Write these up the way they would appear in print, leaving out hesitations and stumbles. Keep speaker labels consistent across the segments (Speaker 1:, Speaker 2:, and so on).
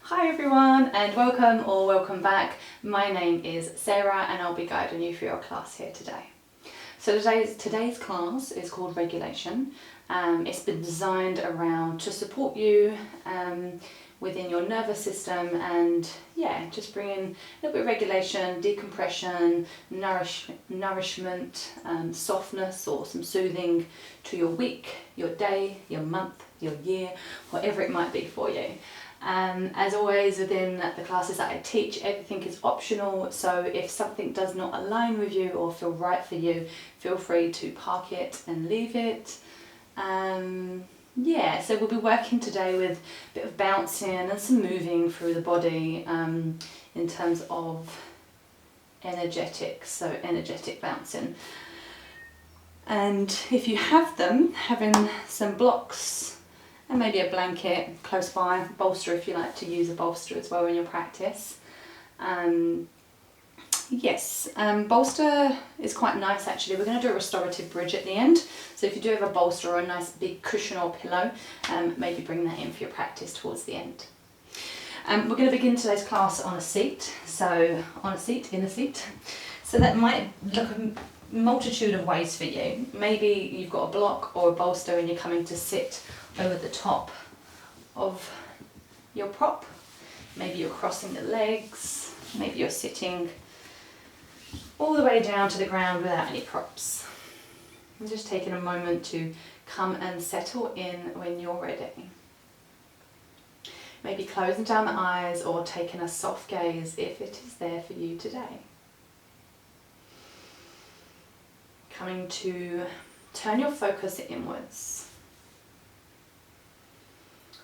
Speaker 1: Hi everyone and welcome or welcome back. My name is Sarah and I'll be guiding you through your class here today. So today's class is called Regulation. It's been designed around to support you within your nervous system and just bring in a little bit of regulation, decompression, nourishment, softness or some soothing to your week, your day, your month, your year, whatever it might be for you. As always within the classes that I teach, everything is optional, so if something does not align with you or feel right for you, feel free to park it and leave it. So we'll be working today with a bit of bouncing and some moving through the body in terms of energetics, so energetic bouncing. And if you have them, having some blocks and maybe a blanket close by, bolster if you like to use a bolster as well in your practice. Bolster is quite nice actually. We're going to do a restorative bridge at the end. So if you do have a bolster or a nice big cushion or pillow, maybe bring that in for your practice towards the end. We're going to begin today's class on a seat. So on a seat, in a seat. So that might look a multitude of ways for you. Maybe you've got a block or a bolster and you're coming to sit over the top of your prop. Maybe you're crossing the legs, maybe you're sitting all the way down to the ground without any props. I'm just taking a moment to come and settle in when you're ready. Maybe closing down the eyes or taking a soft gaze if it is there for you today. Coming to turn your focus inwards.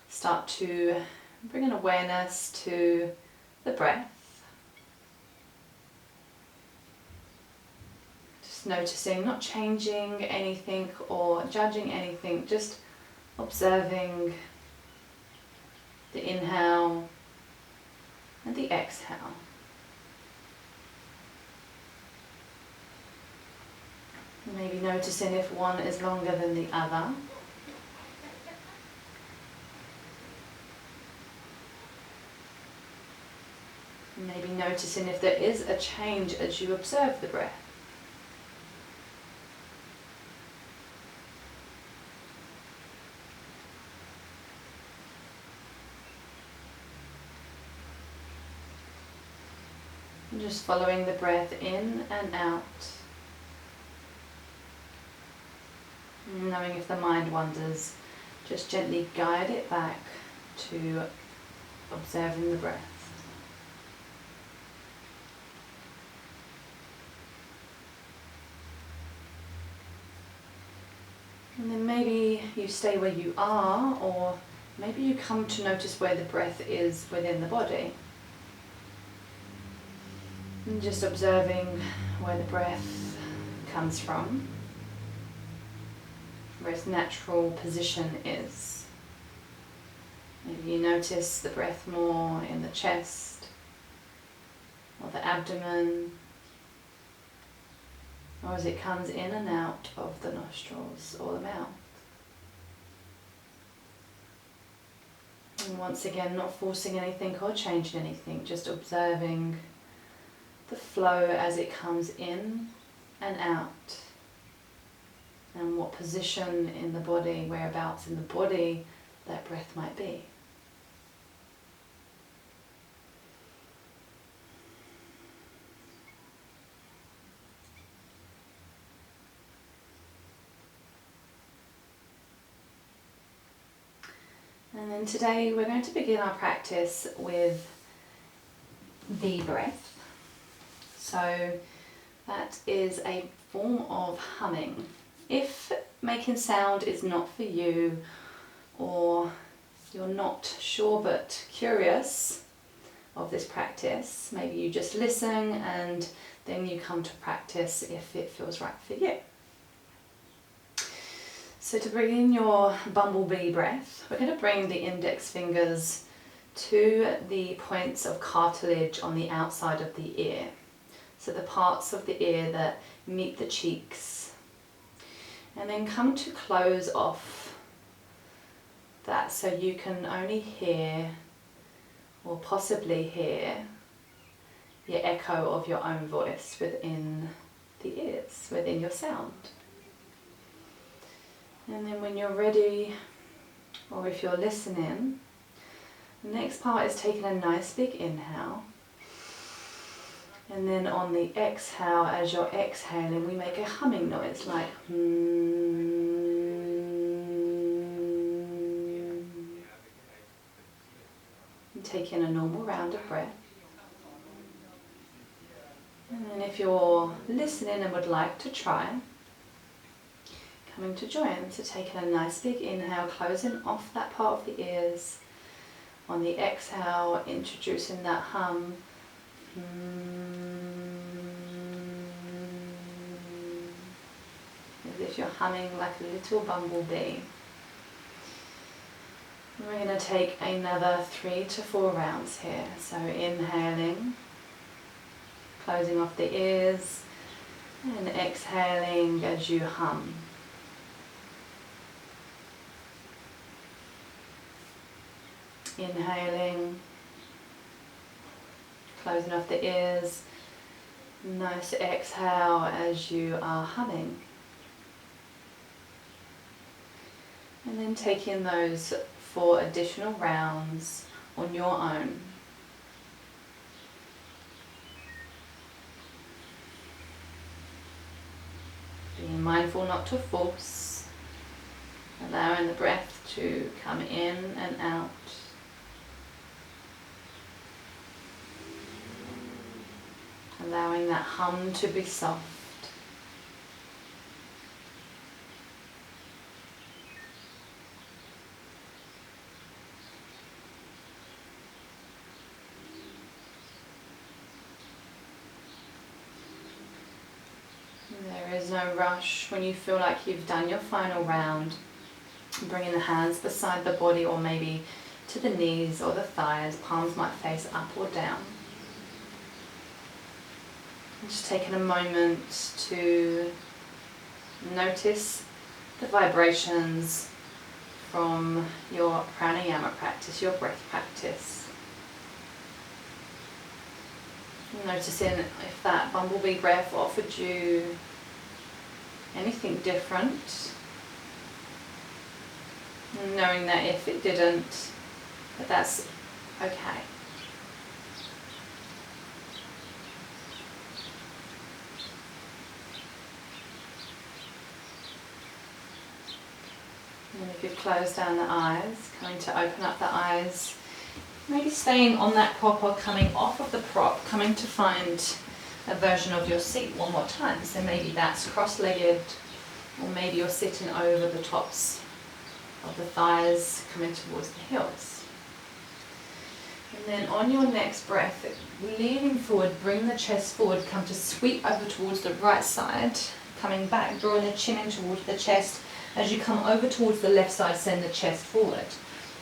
Speaker 1: Start to bring an awareness to the breath. Just noticing, not changing anything or judging anything, just observing the inhale and the exhale. Maybe noticing if one is longer than the other. Maybe noticing if there is a change as you observe the breath. And just following the breath in and out. Knowing if the mind wanders, just gently guide it back to observing the breath. And then maybe you stay where you are, or maybe you come to notice where the breath is within the body. And just observing where the breath comes from, where its natural position is. Maybe you notice the breath more in the chest, or the abdomen, or as it comes in and out of the nostrils or the mouth. And once again, not forcing anything or changing anything, just observing the flow as it comes in and out, and what position in the body, whereabouts in the body that breath might be. And then today we're going to begin our practice with the breath. So that is a form of humming. If making sound is not for you, or you're not sure but curious of this practice, maybe you just listen and then you come to practice if it feels right for you. So to bring in your bumblebee breath, we're going to bring the index fingers to the points of cartilage on the outside of the ear. So the parts of the ear that meet the cheeks. And then come to close off that so you can only hear or possibly hear the echo of your own voice within the ears, within your sound. And then when you're ready, or if you're listening, the next part is taking a nice big inhale. And then on the exhale, as you're exhaling, we make a humming noise like and take in a normal round of breath. And then if you're listening and would like to try, coming to join, so taking a nice big inhale, closing off that part of the ears. On the exhale, introducing that hum. As if you're humming like a little bumblebee. And we're going to take another 3 to 4 rounds here. So inhaling, closing off the ears, and exhaling as you hum. Inhaling, closing off the ears, nice exhale as you are humming. And then taking those 4 additional rounds on your own. Being mindful not to force, allowing the breath to come in and out. Allowing that hum to be soft. There is no rush. When you feel like you've done your final round, bringing the hands beside the body or maybe to the knees or the thighs, palms might face up or down. Just taking a moment to notice the vibrations from your pranayama practice, your breath practice. Noticing if that bumblebee breath offered you anything different. And knowing that if it didn't, that that's okay. And if you've closed down the eyes, coming to open up the eyes, maybe staying on that prop or coming off of the prop, coming to find a version of your seat one more time. So maybe that's cross-legged, or maybe you're sitting over the tops of the thighs, coming towards the heels. And then on your next breath, leaning forward, bring the chest forward, come to sweep over towards the right side, coming back, drawing the chin in towards the chest. As you come over towards the left side, send the chest forward.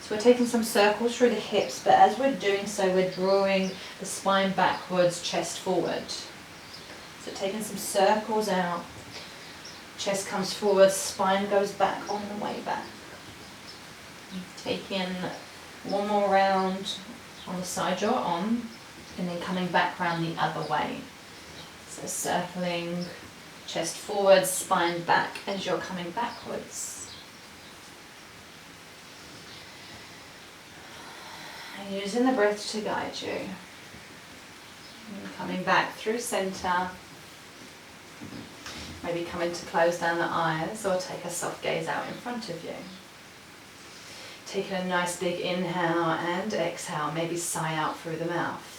Speaker 1: So we're taking some circles through the hips, but as we're doing so, we're drawing the spine backwards, chest forward. So taking some circles out, chest comes forward, spine goes back on the way back. Taking one more round on the side you're on, and then coming back round the other way. So circling, chest forward, spine back as you're coming backwards. And using the breath to guide you. And coming back through centre. Maybe coming to close down the eyes or take a soft gaze out in front of you. Taking a nice big inhale and exhale, maybe sigh out through the mouth.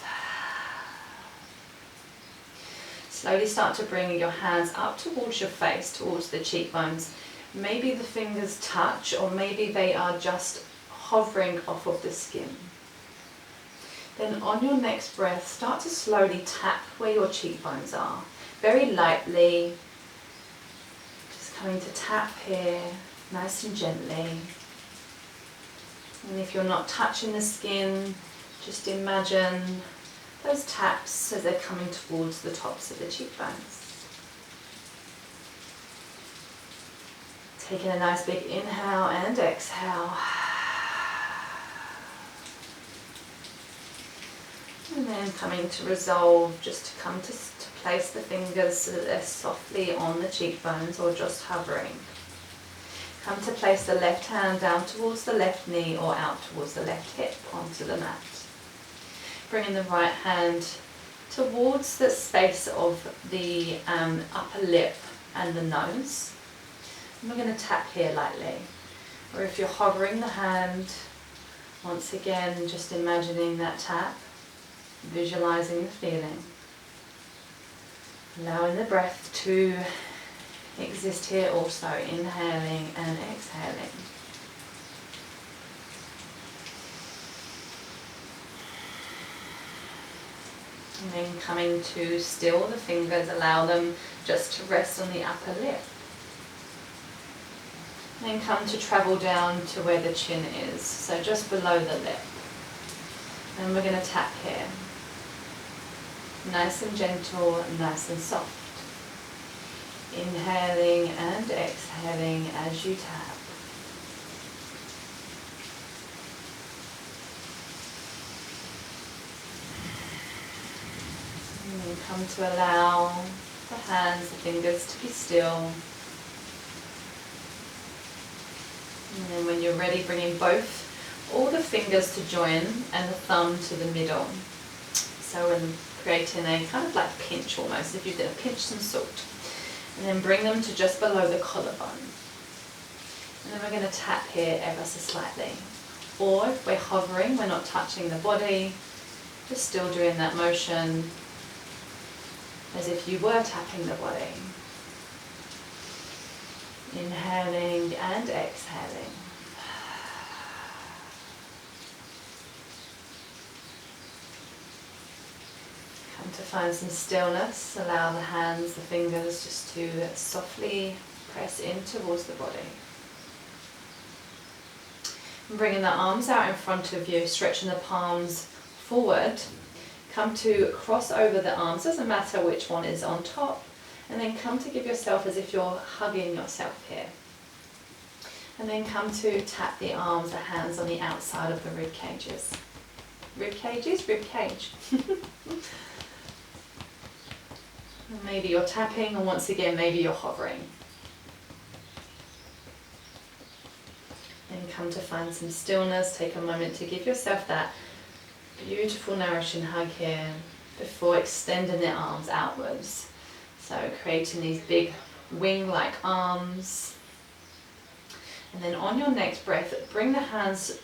Speaker 1: Slowly start to bring your hands up towards your face, towards the cheekbones. Maybe the fingers touch, or maybe they are just hovering off of the skin. Then on your next breath, start to slowly tap where your cheekbones are. Very lightly, just coming to tap here, nice and gently. And if you're not touching the skin, just imagine those taps as they're coming towards the tops of the cheekbones. Taking a nice big inhale and exhale. And then coming to resolve, just to come to place the fingers so that they're softly on the cheekbones or just hovering. Come to place the left hand down towards the left knee or out towards the left hip onto the mat. Bringing the right hand towards the space of the upper lip and the nose. And we're going to tap here lightly. Or if you're hovering the hand, once again, just imagining that tap, visualizing the feeling. Allowing the breath to exist here also, inhaling and exhaling. And then coming to still the fingers, allow them just to rest on the upper lip. And then come to travel down to where the chin is, so just below the lip. And we're going to tap here. Nice and gentle, nice and soft. Inhaling and exhaling as you tap. And then come to allow the hands, the fingers to be still. And then when you're ready, bringing all the fingers to join and the thumb to the middle. So we're creating a kind of like pinch almost, if you did a pinch some salt. And then bring them to just below the collarbone. And then we're going to tap here ever so slightly. Or if we're hovering, we're not touching the body, just still doing that motion as if you were tapping the body. Inhaling and exhaling. Come to find some stillness. Allow the hands, the fingers just to softly press in towards the body. And bringing the arms out in front of you, stretching the palms forward. Come to cross over the arms, doesn't matter which one is on top. And then come to give yourself as if you're hugging yourself here. And then come to tap the arms, the hands on the outside of the rib cages. Rib cages? Rib cage. And maybe you're tapping, and once again, maybe you're hovering. And come to find some stillness. Take a moment to give yourself that beautiful, nourishing hug here before extending the arms outwards. So creating these big wing-like arms. And then on your next breath, bring the hands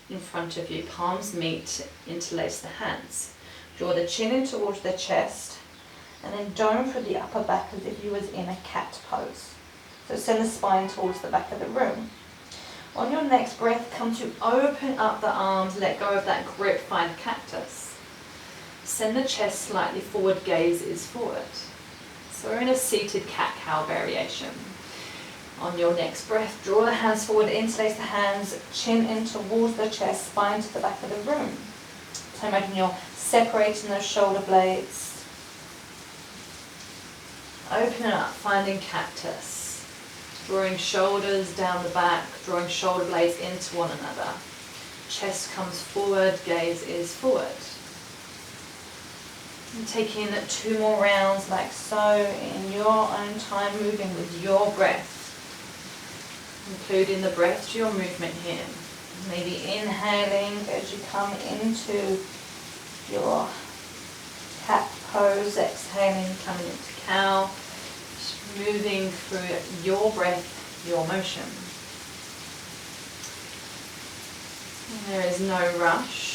Speaker 1: in front of you, palms meet, interlace the hands. Draw the chin in towards the chest, and then dome through the upper back as if you was in a cat pose. So send the spine towards the back of the room. On your next breath, come to open up the arms, let go of that grip, find cactus. Send the chest slightly forward, gaze is forward. So we're in a seated cat-cow variation. On your next breath, draw the hands forward, interlace the hands, chin in towards the chest, spine to the back of the room. So imagine you're separating those shoulder blades. Open it up, finding cactus. Drawing shoulders down the back, drawing shoulder blades into one another. Chest comes forward, gaze is forward. And taking 2 more rounds like so, in your own time, moving with your breath. Including the breath to your movement here. Maybe inhaling as you come into your cat pose, exhaling, coming into cow. Just moving through your breath, your motion. And there is no rush.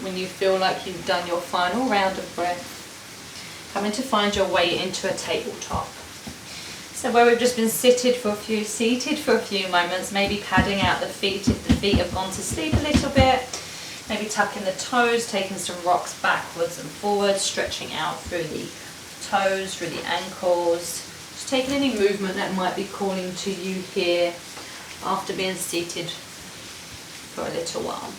Speaker 1: When you feel like you've done your final round of breath, coming to find your way into a tabletop. So where we've just been seated for a few moments, maybe padding out the feet if the feet have gone to sleep a little bit. Maybe tucking the toes, taking some rocks backwards and forwards, stretching out through the toes, through the ankles. Just taking any movement that might be calling to you here after being seated for a little while.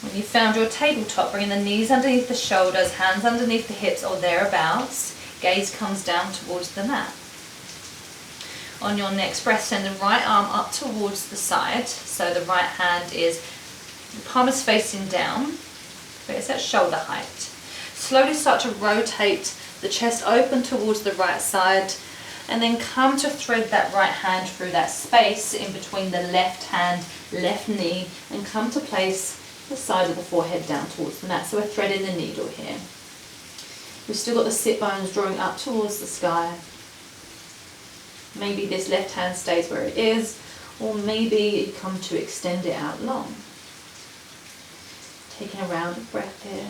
Speaker 1: When you've found your tabletop, bringing the knees underneath the shoulders, hands underneath the hips or thereabouts, gaze comes down towards the mat. On your next breath, send the right arm up towards the side, so the right hand is The palm is facing down, but it's at shoulder height. Slowly start to rotate the chest open towards the right side, and then come to thread that right hand through that space in between the left hand, left knee, and come to place the side of the forehead down towards the mat. So we're threading the needle here. We've still got the sit bones drawing up towards the sky. Maybe this left hand stays where it is, or maybe you come to extend it out long. Taking a round of breath here.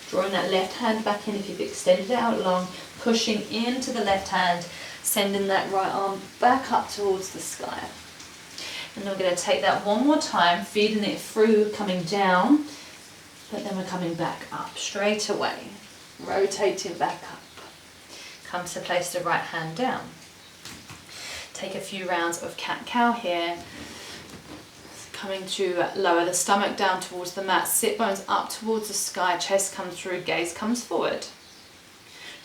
Speaker 1: Drawing that left hand back in if you've extended it out long, pushing into the left hand, sending that right arm back up towards the sky. And then we're going to take that one more time, feeding it through, coming down, but then we're coming back up straight away, rotating back up. Come to place the right hand down. Take a few rounds of cat-cow here. Coming to lower the stomach down towards the mat, sit bones up towards the sky, chest comes through, gaze comes forward.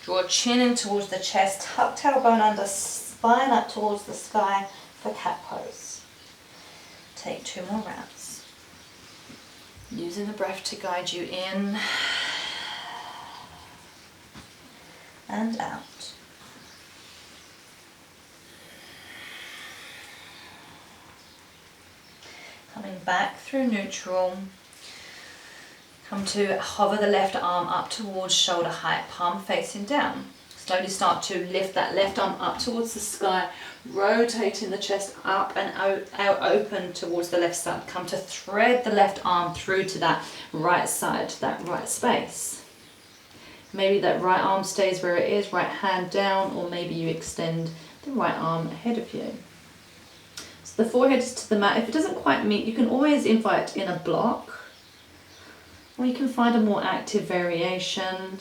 Speaker 1: Draw chin in towards the chest, tuck tailbone under, spine up towards the sky for cat pose. Take 2 more rounds. Using the breath to guide you in and out. Coming back through neutral. Come to hover the left arm up towards shoulder height, palm facing down. Slowly start to lift that left arm up towards the sky, rotating the chest up and out open towards the left side. Come to thread the left arm through to that right side, that right space. Maybe that right arm stays where it is, right hand down, or maybe you extend the right arm ahead of you. So the forehead is to the mat. If it doesn't quite meet, you can always invite in a block, or you can find a more active variation.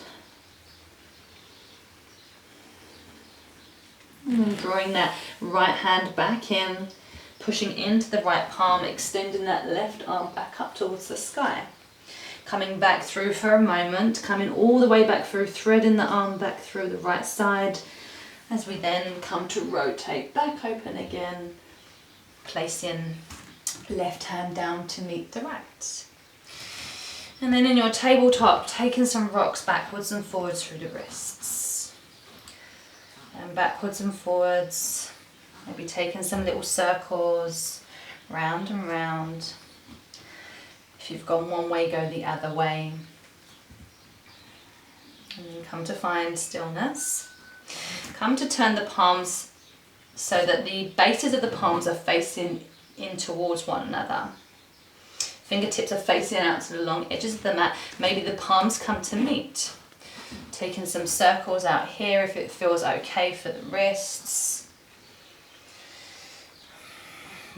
Speaker 1: And drawing that right hand back in, pushing into the right palm, extending that left arm back up towards the sky. Coming back through for a moment, coming all the way back through, threading the arm back through the right side, as we then come to rotate back open again, placing left hand down to meet the right. And then in your tabletop, taking some rocks backwards and forwards through the wrists. And backwards and forwards, maybe taking some little circles, round and round. If you've gone one way, go the other way. And then come to find stillness. Come to turn the palms so that the bases of the palms are facing in towards one another. Fingertips are facing out to the long edges of the mat. Maybe the palms come to meet. Taking some circles out here if it feels okay for the wrists.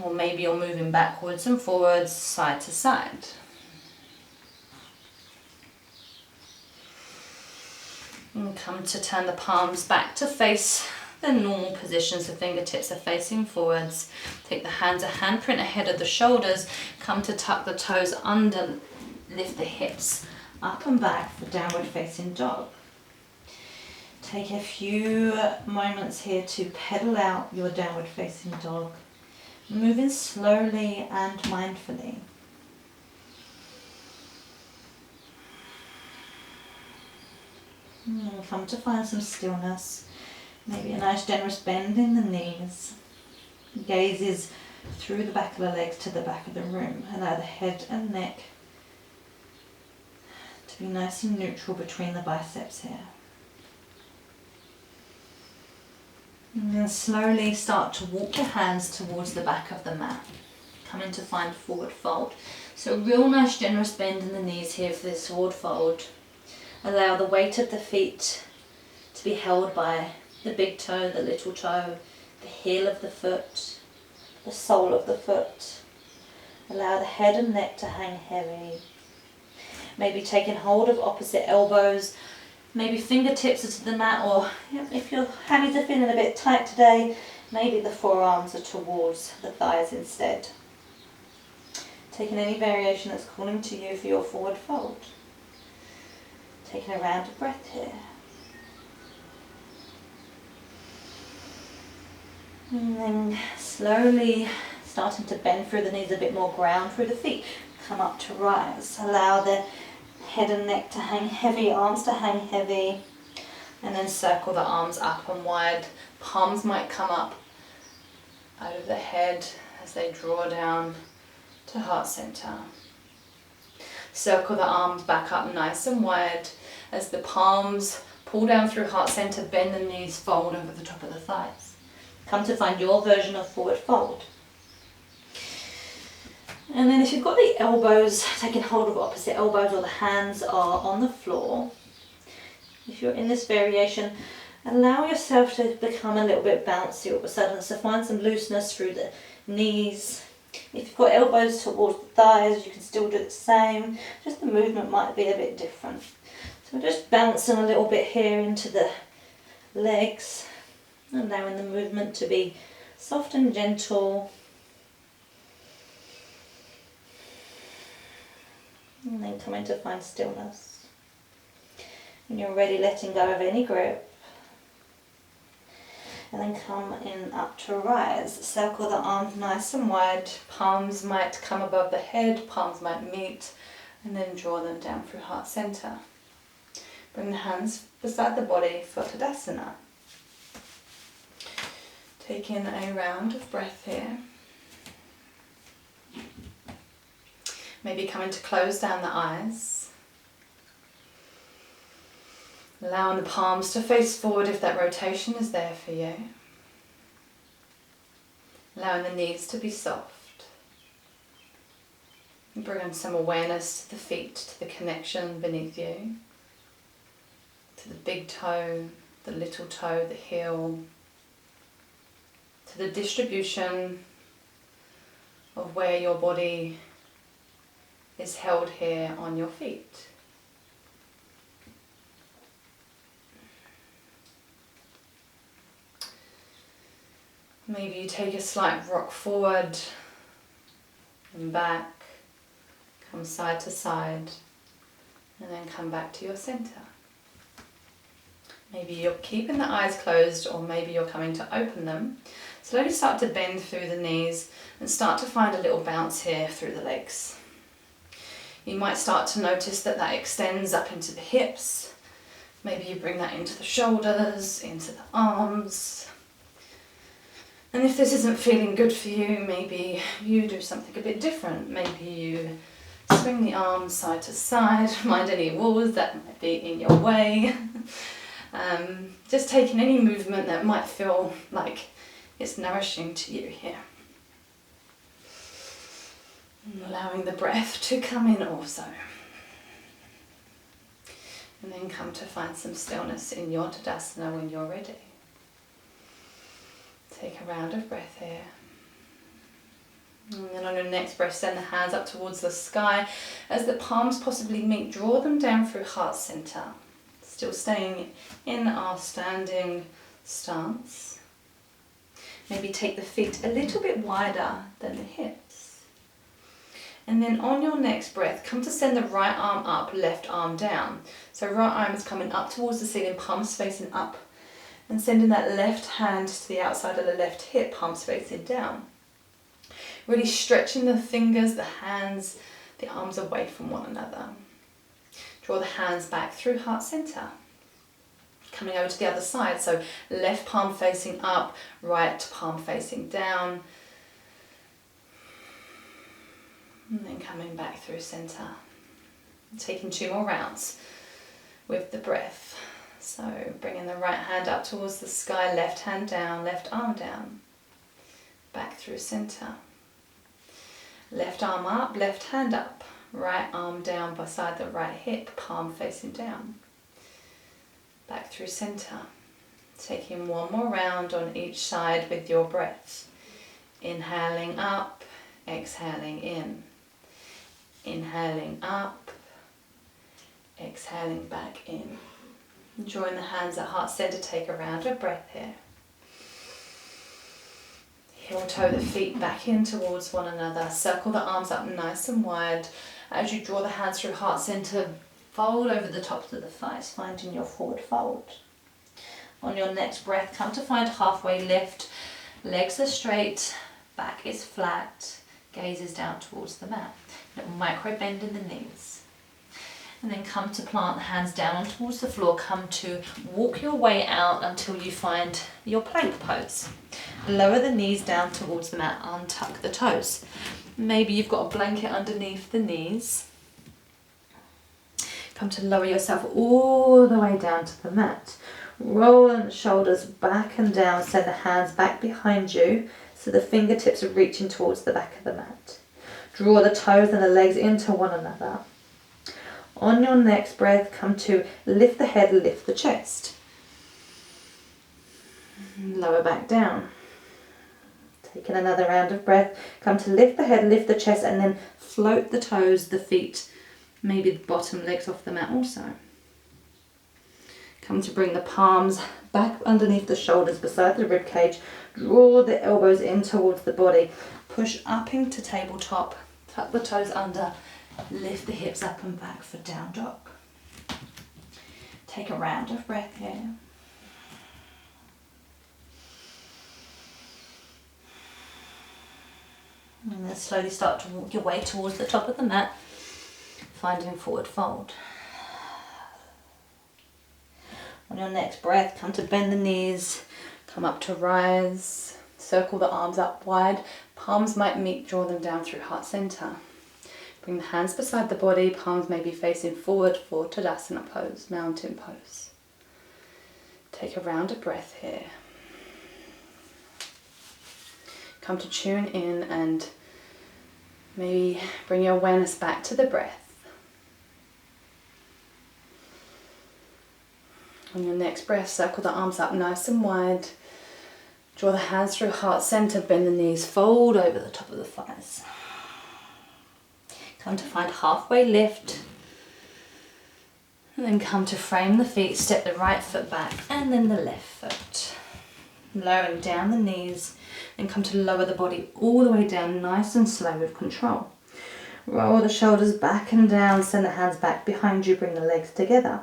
Speaker 1: Or maybe you're moving backwards and forwards, side to side. And come to turn the palms back to face the normal position, so fingertips are facing forwards. Take the hands a handprint ahead of the shoulders. Come to tuck the toes under, lift the hips up and back for downward facing dog. Take a few moments here to pedal out your downward facing dog, moving slowly and mindfully. Come to find some stillness, maybe a nice generous bend in the knees. Gaze is through the back of the legs to the back of the room. Allow the head and neck to be nice and neutral between the biceps here. And then slowly start to walk your hands towards the back of the mat. Coming to find forward fold. So a real nice generous bend in the knees here for this forward fold. Allow the weight of the feet to be held by the big toe, the little toe, the heel of the foot, the sole of the foot. Allow the head and neck to hang heavy. Maybe taking hold of opposite elbows. Maybe fingertips are to the mat, or if your hammies are feeling a bit tight today, maybe the forearms are towards the thighs instead. Taking any variation that's calling to you for your forward fold. Taking a round of breath here.
Speaker 2: And then slowly starting to bend through the knees a bit more, ground through the feet. Come up to rise. Allow the head and neck to hang heavy, arms to hang heavy.
Speaker 1: And then circle the arms up and wide. Palms might come up out of the head as they draw down to heart center. Circle the arms back up nice and wide as the palms pull down through heart center, bend the knees, fold over the top of the thighs.
Speaker 2: Come to find your version of forward fold. And then if you've got the elbows taking hold of opposite elbows or the hands are on the floor, if you're in this variation, allow yourself to become a little bit bouncy all of a sudden. So find some looseness through the knees. If you've got elbows towards the thighs, you can still do the same. Just the movement might be a bit different. So just bouncing a little bit here into the legs, allowing the movement to be soft and gentle. And then coming to find stillness. When you're ready, letting go of any grip. And then come in up to rise. Circle the arms nice and wide.
Speaker 1: Palms might come above the head, palms might meet, and then draw them down through heart center. Bring the hands beside the body for Tadasana. Take in a round of breath here. Maybe coming to close down the eyes. Allowing the palms to face forward if that rotation is there for you. Allowing the knees to be soft. And bring in some awareness to the feet, to the connection beneath you. To the big toe, the little toe, the heel. To the distribution of where your body is held here on your feet. Maybe you take a slight rock forward and back, come side to side, and then come back to your center. Maybe you're keeping the eyes closed, or maybe you're coming to open them. Slowly start to bend through the knees and start to find a little bounce here through the legs. You might start to notice that that extends up into the hips. Maybe you bring that into the shoulders, into the arms. And if this isn't feeling good for you, maybe you do something a bit different. Maybe you swing the arms side to side, mind any walls that might be in your way. Just taking any movement that might feel like it's nourishing to you here. And allowing the breath to come in also. And then come to find some stillness in your Tadasana when you're ready. Take a round of breath here. And then on your next breath, send the hands up towards the sky. As the palms possibly meet, draw them down through heart center. Still staying in our standing stance. Maybe take the feet a little bit wider than the hips. And then on your next breath, come to send the right arm up, left arm down. So right arm is coming up towards the ceiling, palms facing up. And sending that left hand to the outside of the left hip, palms facing down. Really stretching the fingers, the hands, the arms away from one another. Draw the hands back through heart center. Coming over to the other side, so left palm facing up, right palm facing down. And then coming back through center. Taking 2 more rounds with the breath. So bringing the right hand up towards the sky, left hand down, left arm down. Back through center. Left arm up, left hand up. Right arm down beside the right hip, palm facing down. Back through center. Taking 1 more round on each side with your breath. Inhaling up, exhaling in. Inhaling up, exhaling back in. Drawing the hands at heart center, take a round of breath here. Heel toe the feet back in towards one another. Circle the arms up nice and wide. As you draw the hands through heart center, fold over the tops of the thighs, finding your forward fold. On your next breath, come to find halfway lift.
Speaker 2: Legs are straight, back is flat, gaze is down towards the mat. Little micro bend in the knees. And then come to plant the hands down towards the floor. Come to walk your way out until you find your plank pose. Lower the knees down towards the mat, untuck the toes. Maybe you've got a blanket underneath the knees. Come to lower yourself all the way down to the mat. Roll the shoulders back and down, send the hands back behind you so the fingertips are reaching towards the back of the mat. Draw the toes and the legs into one another. On your next breath, come to lift the head, lift the chest. Lower back down. Taking another round of breath, come to lift the head, lift the chest, and then float the toes, the feet, maybe the bottom legs off the mat also. Come to bring the palms back underneath the shoulders beside the rib cage. Draw the elbows in towards the body. Push up into tabletop. Tuck the toes under. Lift the hips up and back for down dog. Take a round of breath here. And then slowly start to walk your way towards the top of the mat, finding forward fold. On your next breath, come to bend the knees, come up to rise, circle the arms up wide, palms might meet, draw them down through heart center. Bring the hands beside the body, palms may be facing forward for Tadasana pose, mountain pose. Take a round of breath here. Come to tune in and maybe bring your awareness back to the breath. On your next breath, circle the arms up nice and wide. Draw the hands through heart center, bend the knees, fold over the top of the thighs. Come to find halfway lift. And then come to frame the feet, step the right foot back and then the left foot. Lowering down the knees and come to lower the body all the way down, nice and slow with control. Roll the shoulders back and down, send the hands back behind you, bring the legs together.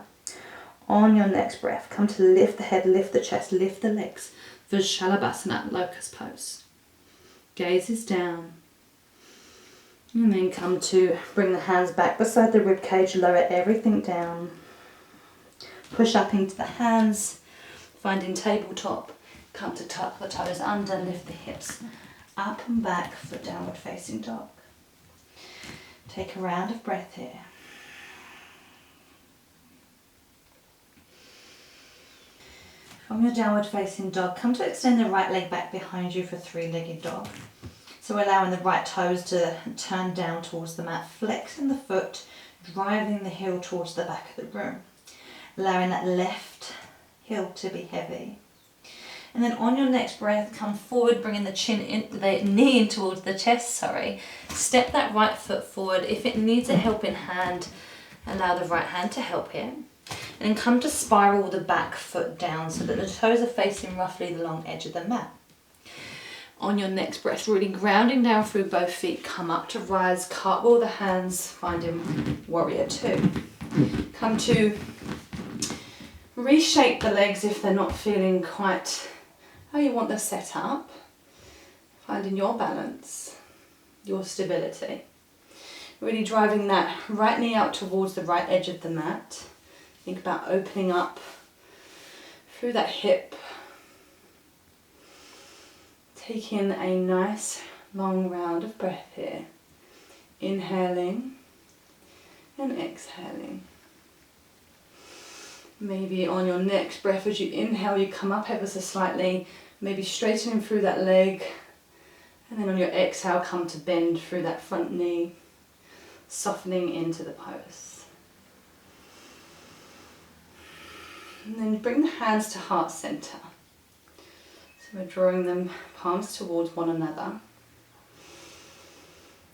Speaker 2: On your next breath, come to lift the head, lift the chest, lift the legs for Shalabhasana, locust pose. Gaze is down. And then come to bring the hands back beside the rib cage, lower everything down. Push up into the hands, finding tabletop. Come to tuck the toes under, lift the hips up and back for downward facing dog. Take a round of breath here. From your downward facing dog, come to extend the right leg back behind you for three-legged dog. So allowing the right toes to turn down towards the mat, flexing the foot, driving the heel towards the back of the room. Allowing that left heel to be heavy. And then on your next breath, come forward, bringing the knee in towards the chest, Step that right foot forward. If it needs a helping hand, allow the right hand to help here. And then come to spiral the back foot down so that the toes are facing roughly the long edge of the mat. On your next breath, really grounding down through both feet, come up to rise, cartwheel the hands, finding warrior two. Come to reshape the legs if they're not feeling quite how you want the setup. Finding your balance, your stability. Really driving that right knee out towards the right edge of the mat. Think about opening up through that hip. Taking a nice long round of breath here. Inhaling and exhaling. Maybe on your next breath, as you inhale, you come up ever so slightly, maybe straightening through that leg. And then on your exhale, come to bend through that front knee, softening into the pose. And then bring the hands to heart center. So we're drawing them palms towards one another.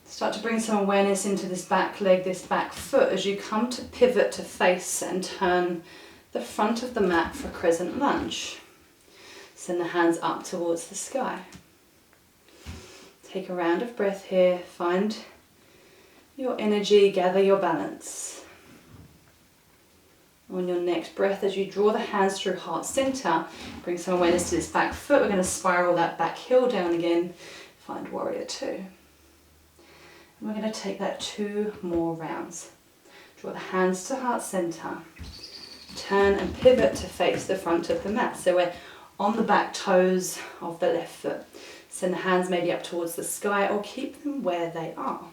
Speaker 2: Start to bring some awareness into this back leg, this back foot as you come to pivot to face and turn the front of the mat for crescent lunge. Send the hands up towards the sky. Take a round of breath here, find your energy, gather your balance.
Speaker 1: On your next breath, as you draw the hands through heart center, bring some awareness to this back foot. We're going to spiral that back heel down again. Find warrior two. And we're going to take that 2 more rounds. Draw the hands to heart center. Turn and pivot to face the front of the mat. So we're on the back toes of the left foot. Send the hands maybe up towards the sky or keep them where they are.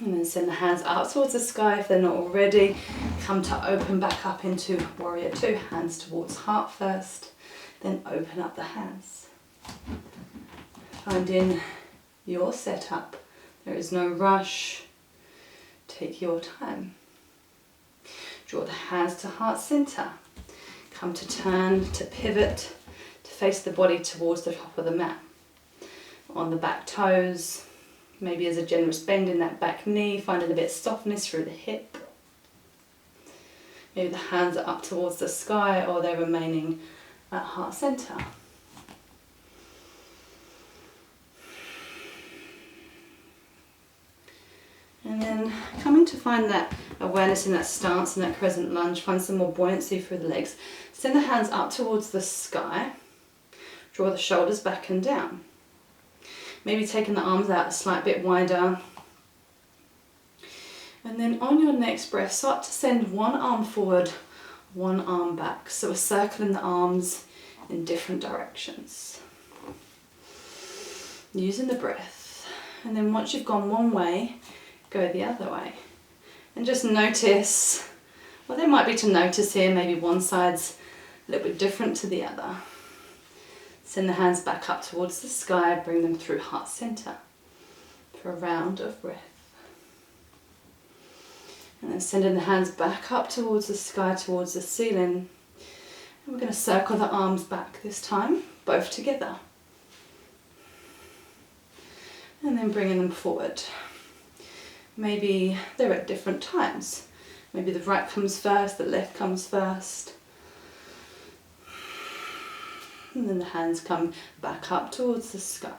Speaker 1: And then send the hands up towards the sky if they're not already. Come to open back up into warrior two. Hands towards heart first. Then open up the hands. Find in your setup. There is no rush. Take your time. Draw the hands to heart center. Come to turn, to pivot, to face the body towards the top of the mat. On the back toes. Maybe as a generous bend in that back knee, finding a bit of softness through the hip. Maybe the hands are up towards the sky or they're remaining at heart center. And then coming to find that awareness in that stance and that crescent lunge, find some more buoyancy through the legs. Send the hands up towards the sky. Draw the shoulders back and down. Maybe taking the arms out a slight bit wider. And then on your next breath, start to send one arm forward, one arm back. So we're circling the arms in different directions. Using the breath. And then once you've gone one way, go the other way. And just notice, well, there might be to notice here, maybe one side's a little bit different to the other. Send the hands back up towards the sky, bring them through heart center for a round of breath. And then sending the hands back up towards the sky, towards the ceiling. And we're going to circle the arms back this time, both together. And then bringing them forward. Maybe they're at different times. Maybe the right comes first, the left comes first. And then the hands come back up towards the sky.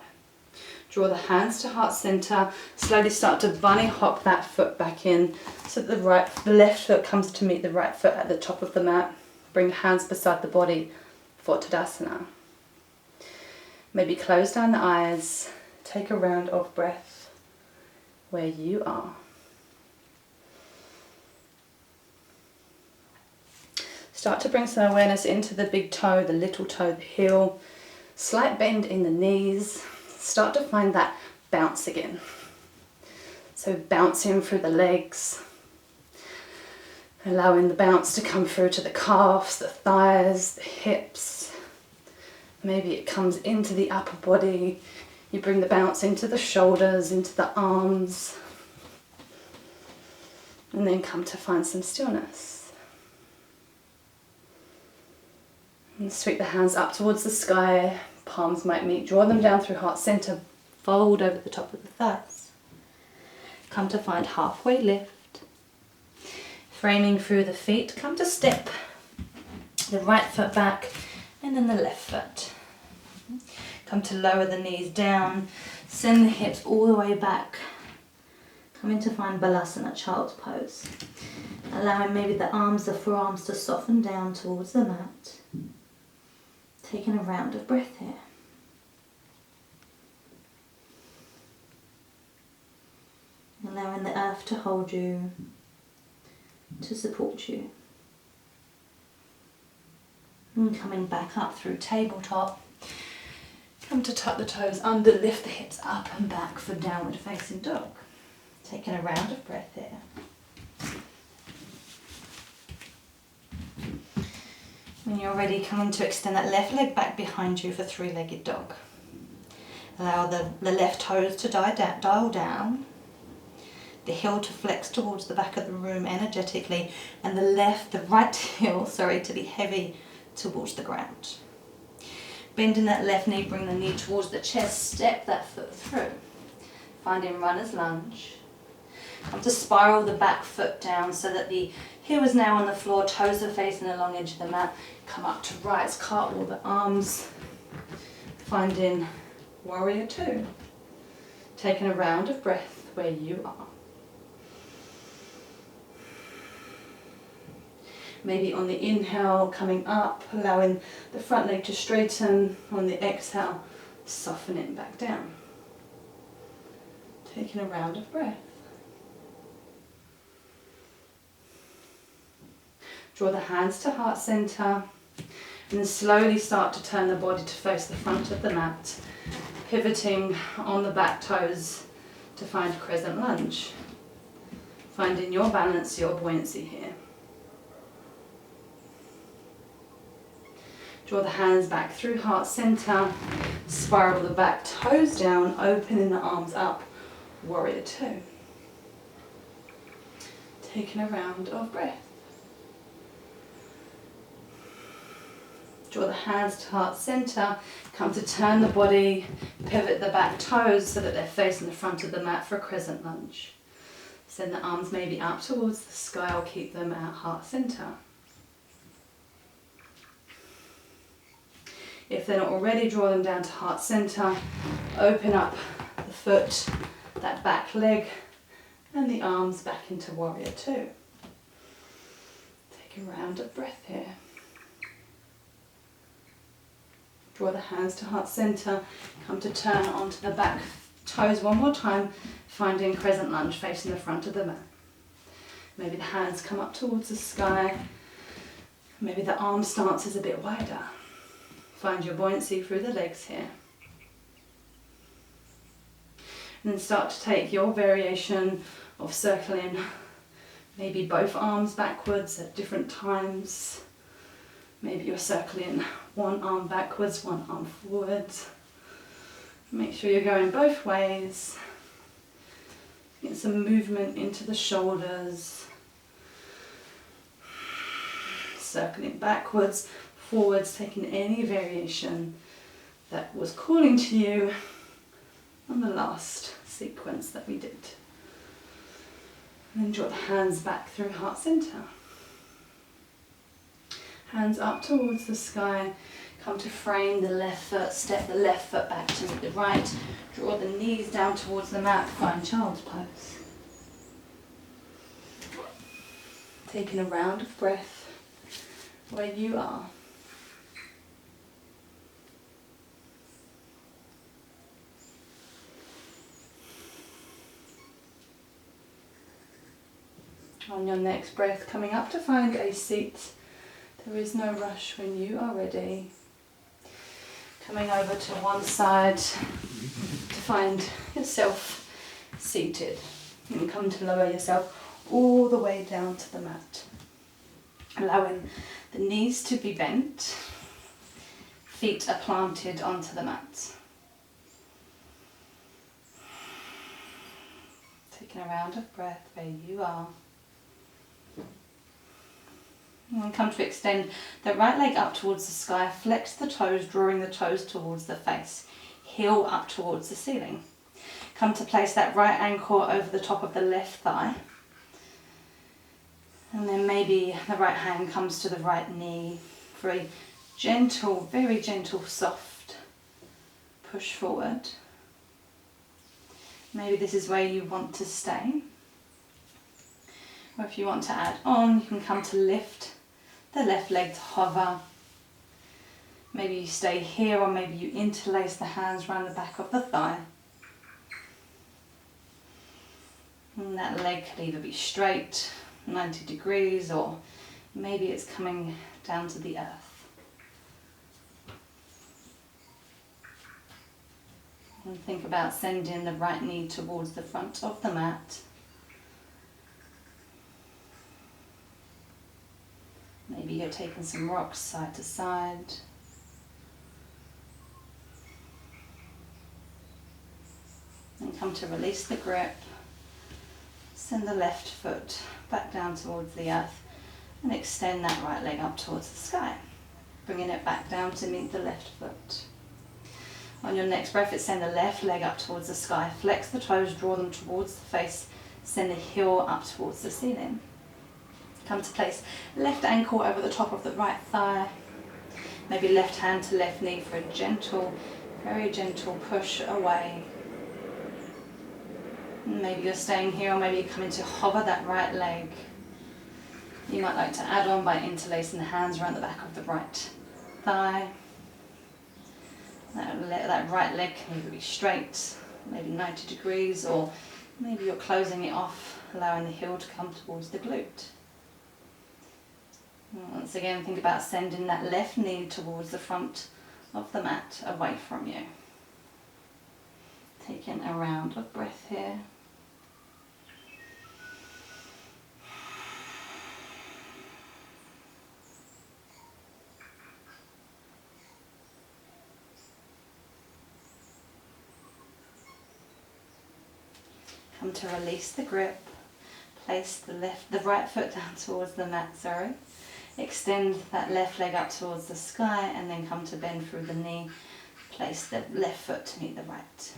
Speaker 1: Draw the hands to heart center. Slowly start to bunny hop that foot back in so that the left foot comes to meet the right foot at the top of the mat. Bring the hands beside the body for Tadasana. Maybe close down the eyes. Take a round of breath where you are. Start to bring some awareness into the big toe, the little toe, the heel. Slight bend in the knees. Start to find that bounce again. So bouncing through the legs. Allowing the bounce to come through to the calves, the thighs, the hips. Maybe it comes into the upper body. You bring the bounce into the shoulders, into the arms. And then come to find some stillness. And sweep the hands up towards the sky, palms might meet, draw them down through heart center, fold over the top of the thighs. Come to find halfway lift. Framing through the feet, come to step the right foot back and then the left foot. Come to lower the knees down, send the hips all the way back. Coming to find Balasana, child's pose. Allowing maybe the arms, the forearms to soften down towards the mat. Taking a round of breath here. Allowing the earth to hold you, to support you. And coming back up through tabletop. Come to tuck the toes under, lift the hips up and back for downward facing dog. Taking a round of breath here. When you're ready, come in to extend that left leg back behind you for three-legged dog. Allow the left toes to dial down, the heel to flex towards the back of the room energetically, and the right heel, to be heavy towards the ground. Bending that left knee, bring the knee towards the chest, step that foot through. Finding runner's lunge. Come to spiral the back foot down so that the heel is now on the floor, toes are facing the long edge of the mat. Come up to rise, cartwheel the arms. Finding warrior two. Taking a round of breath where you are. Maybe on the inhale, coming up, allowing the front leg to straighten. On the exhale, soften it back down. Taking a round of breath. Draw the hands to heart center, and then slowly start to turn the body to face the front of the mat, pivoting on the back toes to find crescent lunge. Finding your balance, your buoyancy here. Draw the hands back through heart center, spiral the back toes down, opening the arms up, warrior two. Taking a round of breath. Draw the hands to heart center, come to turn the body, pivot the back toes so that they're facing the front of the mat for a crescent lunge. Send the arms maybe up towards the sky or keep them at heart center. If they're not already, draw them down to heart center, open up the foot, that back leg, and the arms back into warrior two. Take a round of breath here. Draw the hands to heart center, come to turn onto the back toes one more time, finding crescent lunge facing the front of the mat. Maybe the hands come up towards the sky, maybe the arm stance is a bit wider. Find your buoyancy through the legs here. And then start to take your variation of circling maybe both arms backwards at different times. Maybe you're circling one arm backwards, one arm forwards. Make sure you're going both ways. Get some movement into the shoulders. Circling backwards, forwards, taking any variation that was calling to you on the last sequence that we did. And then draw the hands back through heart center. Hands up towards the sky. Come to frame the left foot, step the left foot back to meet the right. Draw the knees down towards the mat, find child's pose. Taking a round of breath where you are. On your next breath, coming up to find a seat. There is no rush when you are ready. Coming over to one side to find yourself seated. And come to lower yourself all the way down to the mat. Allowing the knees to be bent. Feet are planted onto the mat. Taking a round of breath where you are. And come to extend the right leg up towards the sky, flex the toes, drawing the toes towards the face, heel up towards the ceiling. Come to place that right ankle over the top of the left thigh. And then maybe the right hand comes to the right knee for a gentle, very gentle, soft push forward. Maybe this is where you want to stay. Or if you want to add on, you can come to lift the left leg to hover. Maybe you stay here, or maybe you interlace the hands around the back of the thigh. And that leg could either be straight, 90 degrees, or maybe it's coming down to the earth. And think about sending the right knee towards the front of the mat. Maybe you're taking some rocks side to side. And come to release the grip. Send the left foot back down towards the earth and extend that right leg up towards the sky. Bringing it back down to meet the left foot. On your next breath, send the left leg up towards the sky. Flex the toes, draw them towards the face. Send the heel up towards the ceiling. Come to place left ankle over the top of the right thigh. Maybe left hand to left knee for a gentle, very gentle push away. Maybe you're staying here, or maybe you're coming to hover that right leg. You might like to add on by interlacing the hands around the back of the right thigh. That right leg can either be straight, maybe 90 degrees, or maybe you're closing it off, allowing the heel to come towards the glute. Once again, think about sending that left knee towards the front of the mat, away from you. Taking a round of breath here. Come to release the grip. Place the right foot down towards the mat, Extend that left leg up towards the sky and then come to bend through the knee. Place the left foot to meet the right.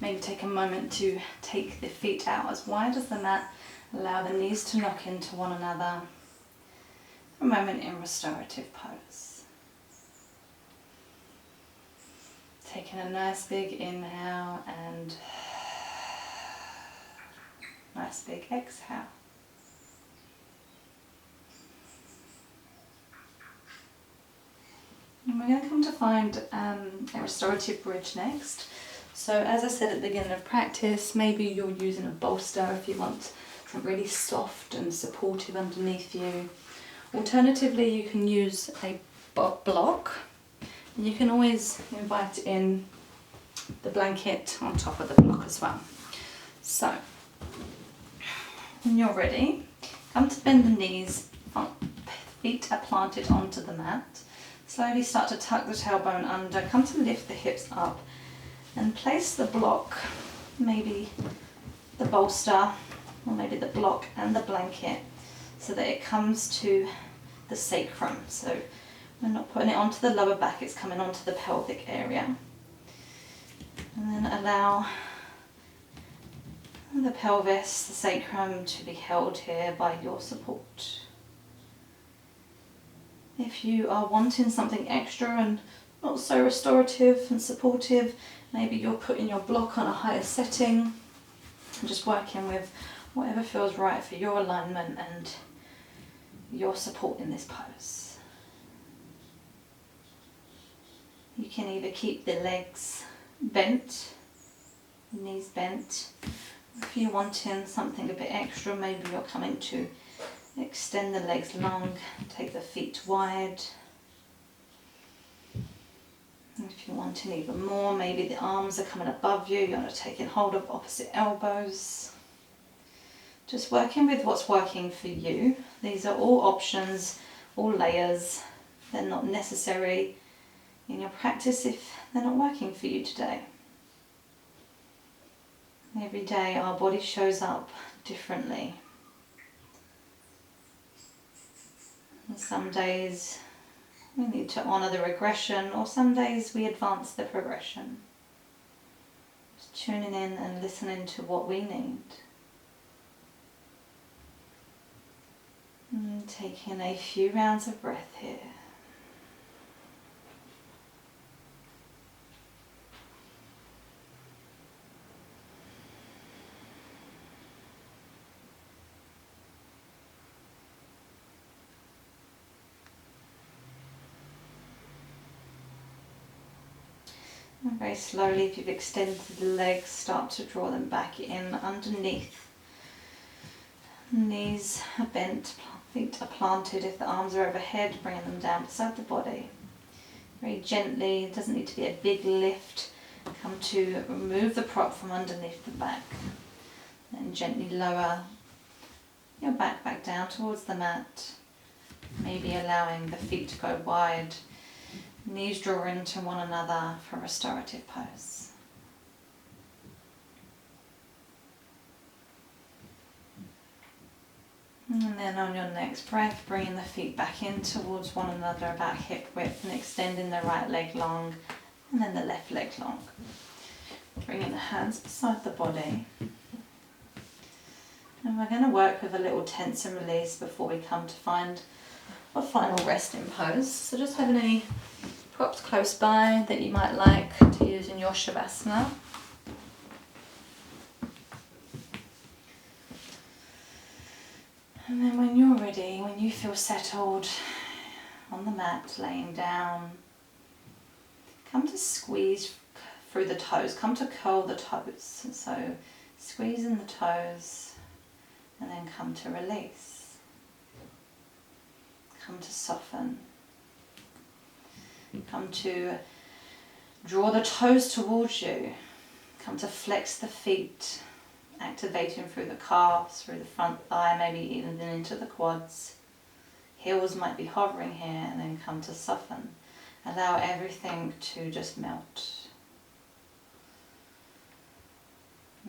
Speaker 1: Maybe take a moment to take the feet out as wide as the mat. Allow the knees to knock into one another. A moment in restorative pose. Taking a nice big inhale and nice big exhale. And we're going to come to find a restorative bridge next. So as I said at the beginning of practice, maybe you're using a bolster if you want something really soft and supportive underneath you. Alternatively, you can use a block. You can always invite in the blanket on top of the block as well. So, when you're ready, come to bend the knees, feet are planted onto the mat. Slowly start to tuck the tailbone under, come to lift the hips up and place the block, maybe the bolster or maybe the block and the blanket so that it comes to the sacrum. So we're not putting it onto the lower back, it's coming onto the pelvic area. And then allow the pelvis, the sacrum to be held here by your support. If you are wanting something extra and not so restorative and supportive, maybe you're putting your block on a higher setting and just working with whatever feels right for your alignment and your support in this pose. You can either keep the legs bent, knees bent. If you're wanting something a bit extra, maybe you're coming to extend the legs long, take the feet wide. And if you're wanting even more, maybe the arms are coming above you, you're taking hold of opposite elbows. Just working with what's working for you. These are all options, all layers. They're not necessary in your practice if they're not working for you today. Every day our body shows up differently. And some days we need to honour the regression, or some days we advance the progression. Just tuning in and listening to what we need. And taking a few rounds of breath here. And very slowly, if you've extended the legs, start to draw them back in underneath. Knees are bent, feet are planted. If the arms are overhead, bringing them down beside the body. Very gently, it doesn't need to be a big lift. Come to remove the prop from underneath the back. And gently lower your back down towards the mat. Maybe allowing the feet to go wide. Knees draw into one another for restorative pose. And then on your next breath, bringing the feet back in towards one another about hip width and extending the right leg long and then the left leg long. Bringing the hands beside the body. And we're going to work with a little tense and release before we come to find a final resting pose. So just having any props close by that you might like to use in your Shavasana. And then when you're ready, when you feel settled on the mat, laying down, come to squeeze through the toes, come to curl the toes. So squeeze in the toes and then come to release. Come to soften. Come to draw the toes towards you. Come to flex the feet, activating through the calves, through the front thigh, maybe even into the quads. Heels might be hovering here, and then come to soften. Allow everything to just melt.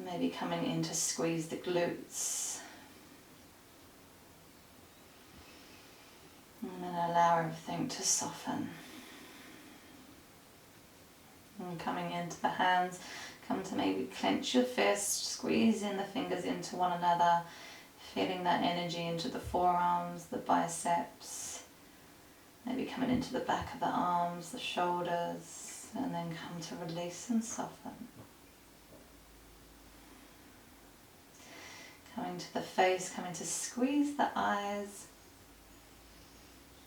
Speaker 1: Maybe coming in to squeeze the glutes. And then allow everything to soften. And coming into the hands, come to maybe clench your fist, squeeze in the fingers into one another, feeling that energy into the forearms, the biceps, maybe coming into the back of the arms, the shoulders, and then come to release and soften. Coming to the face, coming to squeeze the eyes,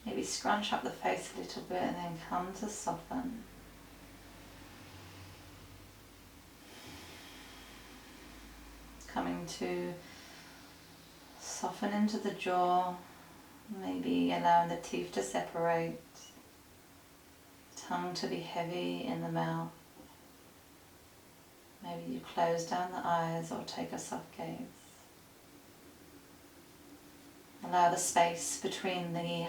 Speaker 1: maybe scrunch up the face a little bit and then come to soften. Coming to soften into the jaw, maybe allowing the teeth to separate, tongue to be heavy in the mouth. Maybe you close down the eyes or take a soft gaze. Allow the space between the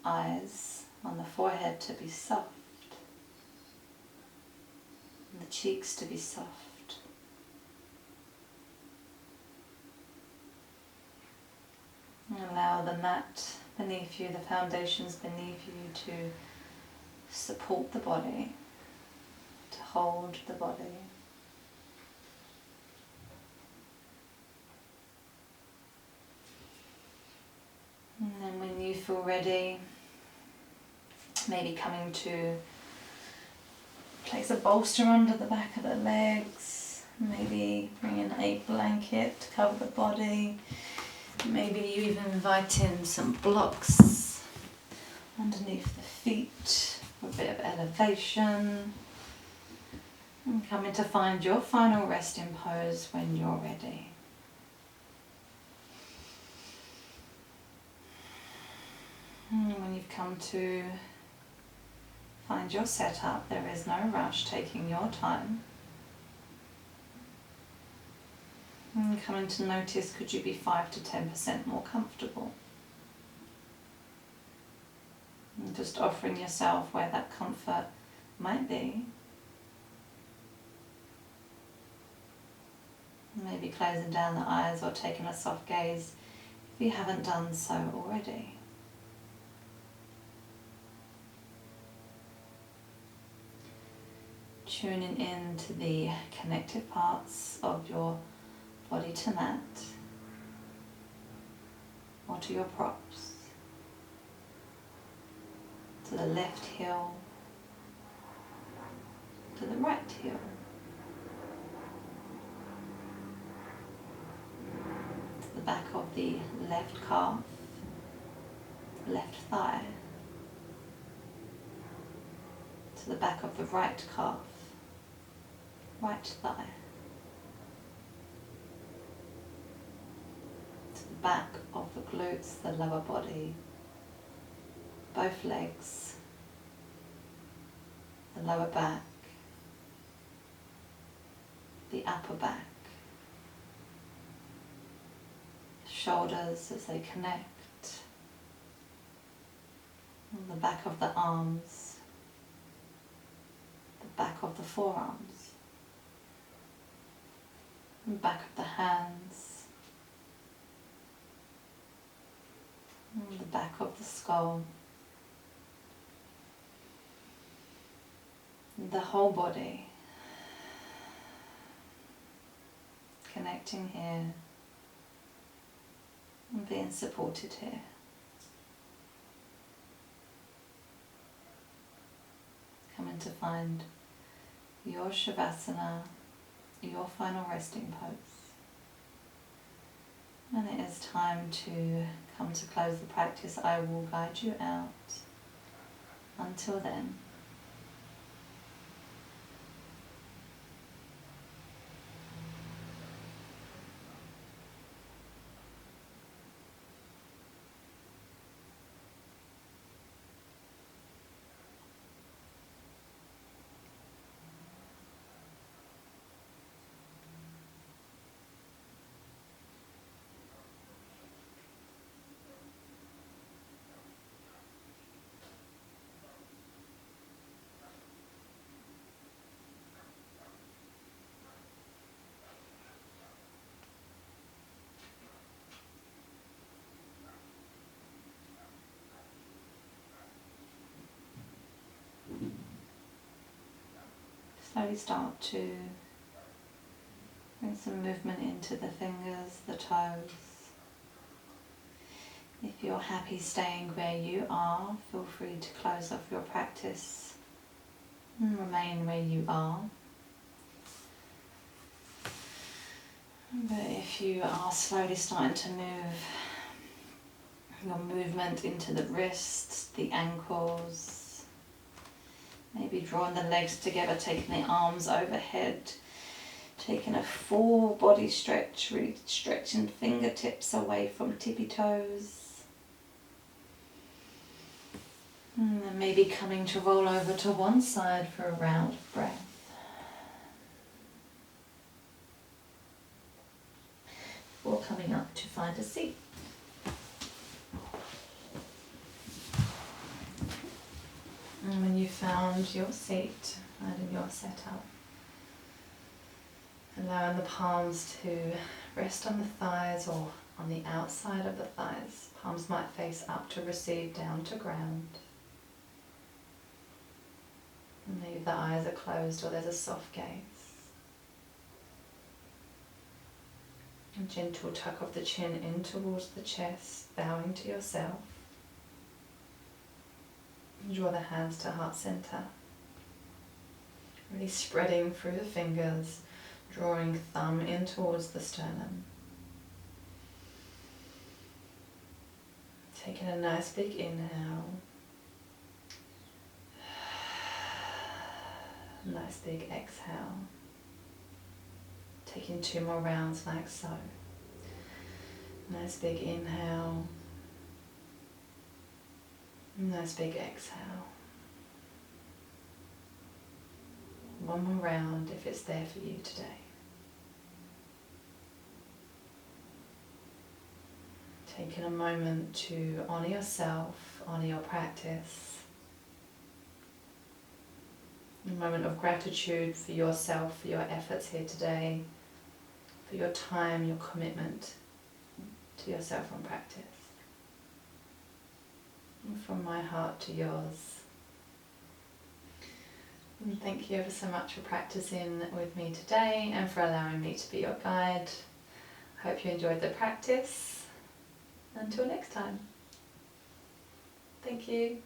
Speaker 1: eyes on the forehead to be soft, and the cheeks to be soft. And allow the mat beneath you, the foundations beneath you to support the body, to hold the body. And then when you feel ready, maybe coming to place a bolster under the back of the legs, maybe bring in a blanket to cover the body. Maybe you even invite in some blocks underneath the feet for a bit of elevation. And coming to find your final resting pose when you're ready. And when you've come to find your setup, there is no rush, taking your time. And coming to notice, could you be 5 to 10% more comfortable? And just offering yourself where that comfort might be. Maybe closing down the eyes or taking a soft gaze if you haven't done so already. Tuning in to the connective parts of your body to mat or to your props, to the left heel, to the right heel, to the back of the left calf, left thigh, to the back of the right calf, right thigh, back of the glutes, the lower body, both legs, the lower back, the upper back, shoulders as they connect, and the back of the arms, the back of the forearms, and back of the hands, and the back of the skull, and the whole body, connecting here and being supported here. Coming to find your Shavasana, your final resting pose.
Speaker 2: When it is time to come to close the practice, I will guide you out. Until then, slowly start to bring some movement into the fingers, the toes. If you're happy staying where you are, feel free to close off your practice and remain where you are. But if you are slowly starting to move your movement into the wrists, the ankles, maybe drawing the legs together, taking the arms overhead, taking a full body stretch, really stretching fingertips away from tippy toes. And then maybe coming to roll over to one side for a round of breath. Before coming up to find a seat. And when you found your seat, finding your setup, allowing the palms to rest on the thighs or on the outside of the thighs. Palms might face up to receive down to ground. And maybe the eyes are closed or there's a soft gaze. A gentle tuck of the chin in towards the chest, bowing to yourself. Draw the hands to heart center. Really spreading through the fingers, drawing thumb in towards the sternum. Taking a nice big inhale. Nice big exhale. Taking 2 more rounds like so. Nice big inhale. Nice big exhale. 1 more round if it's there for you today. Taking a moment to honour yourself, honour your practice. A moment of gratitude for yourself, for your efforts here today, for your time, your commitment to yourself and practice. And from my heart to yours. And thank you ever so much for practicing with me today and for allowing me to be your guide. I hope you enjoyed the practice. Until next time. Thank you.